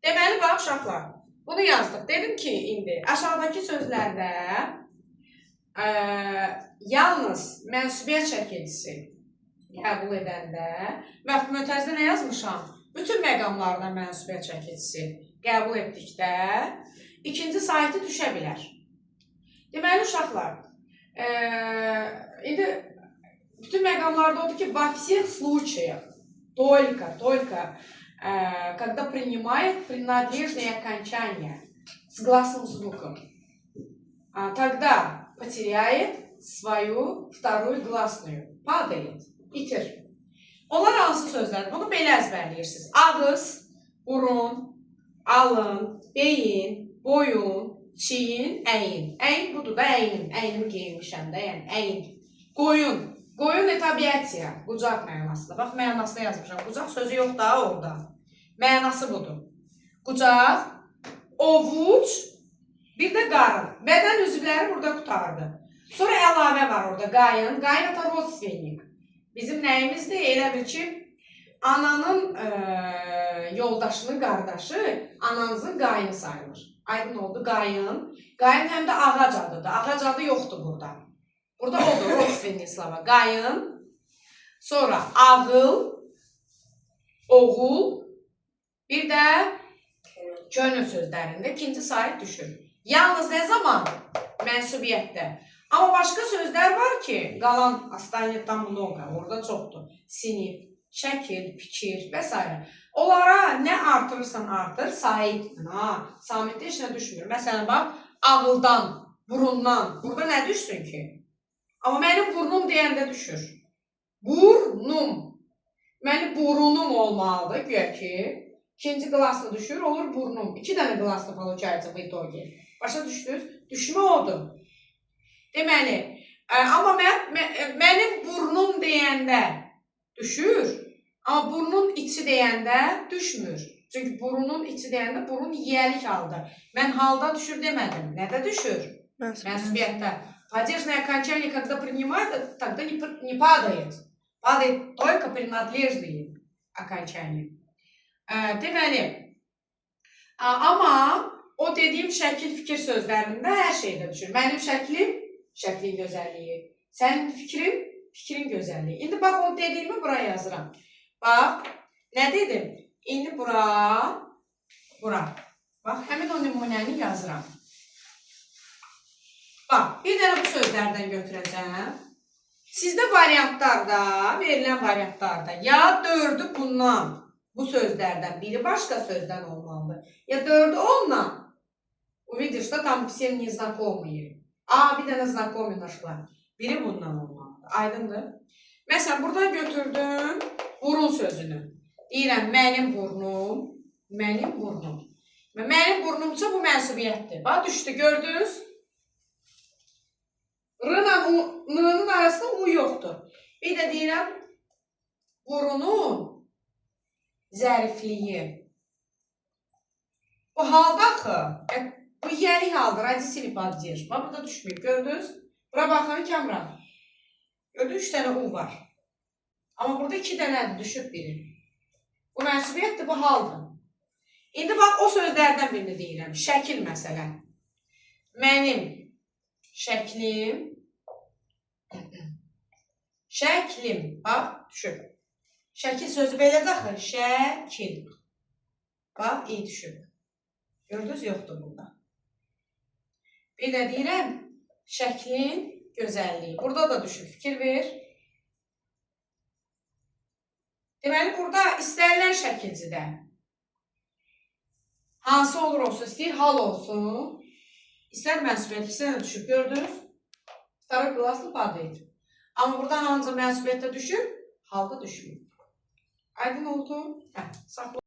Deməli, bax, uşaqlar, bunu yazdıq. Dedim ki, indi aşağıdakı sözlərdə yalnız mənsubiyyət şəkilçisi qəbul edəndə və mötərizədə nə yazmışam? Bütün məqamlarda mənsubiyyət şəkilçisi qəbul etdikdə ikinci saiti düşə bilər. Deməli, uşaqlar, indi bütün məqamlarda odur ki, во всех случаях только когда принимает принадлежное окончание с гласным звуком, тогда потеряет свою вторую гласную, падает, itir. Onlar hansı sözlərdir? Bunu belə əzbərləyirsiniz. Ağız, burun, alın, beyin, boyun, çiyin, əyin. Əyin budur da əyinim. Əyinimi geyinmişəm də, yəni əyin. Qoyun. Qoyun etabiyyətiya, qucaq mənasında. Bax, mənasında yazmışam. Qucaq sözü yox da orada. Mənası budur. Qucaq, ovuc, bir də qarın. Bədən üzvləri burada qutardı. Sonra əlavə var orada, qayın. Qayın ata rodственник. Bizim nəyimizdir? Elə bil ki, ananın yoldaşının qardaşı ananızın qayını sayılır. Aydın oldu, qayın. Qayın həm də ağac adıdır. Ağac adı yoxdur burada. Burada odur, rodственник slava. Qayın, sonra ağıl, oğul, bir də könül sözlərində ikinci sait düşür. Yalnız nə zaman? Mənsubiyyətdə. Amma başqa sözlər var ki, qalan astaniyetdən mnoga, orada çoxdur. Sinif, şəkil, fikir və s. Onlara nə artırırsan artır, saitlə, samitdə heç nə düşmür. Məsələn, bax, ağıldan, burundan, burada nə düşsün ki? Amma mənim burnum deyəndə düşür. Burnum. Mənim burunum olmalıdır, güya ki. İkinci klaslı düşür, olur burnum. İki dənə klaslı получается в итоге. Başa düşdünüz? Düşmə odur. Deməli, amma mənim burnum deyəndə düşür, amma burnun içi deyəndə düşmür. Çünki burunun içi deyəndə burun yiyəlik haldır. Mən halda düşür demədim. Nədə düşür? Mənsubiyyətdə. Падежное окончание, когда принимает, тогда не падает. Падает только принадлежные окончания. Deməli, amma o dediyim şəkil, fikir sözlərində hər şeydə düşür. Mənim şəklim, şəklin gözəlliyi. Sənin fikrin, fikrin gözəlliyi. İndi bax, o dediyimi bura yazıram. Bax, nə dedim? İndi bura. Bax, həmin o nümunəni yazıram. Bax, bir dənə bu sözlərdən götürəcəm. Sizdə variantlarda, verilən variantlarda ya dördü bundan, bu sözlərdən biri başqa sözdən olmalıdır. Ya dördü onunla. Увидишь, что там все незнакомые. Bir dənə знакомый нашла. Biri bundan olmalıdır. Aydındır? Məsələn, buradan götürdüm burun sözünü. Deyirəm, mənim burnum, mənim burnum. Mənim burnumsa bu mənsubiyyətdir. Bax, düşdü, gördünüz? R-la N-nın arasında U yoxdur. Bir də deyirəm, burunun zərifliyi. Bu halda axı, bu yiyəlik haldır, radisilik падеж. Bax, burada düşməyib, gördünüz? Bura baxın, Kamran. Gördünüz, 3 dənə U var. Amma burada 2 dənədir, düşüb biri. Bu mənsubiyyətdir, bu haldır. İndi bax, o sözlərdən birini deyirəm. Şəkil məsələn. Mənim şəklim, şəklim, bax, düşüb. Şəkil sözü belədir axı, şəkil. Bax, iyi düşüb. Gördünüz, yoxdur burada. Bir də deyirəm, şəklin gözəlliyi. Burada da düşüb, fikir ver. Deməli, burada istənilən şəkilcidə hansı olur olsun, istəyir hal olsun, istər mənsubiyyət, ikisine düşüb, gördünüz? Vторой гласный падает. Amma burada hansı mənsubiyyətdə düşüb, halda düşmür. Aydın oldu? Saxla.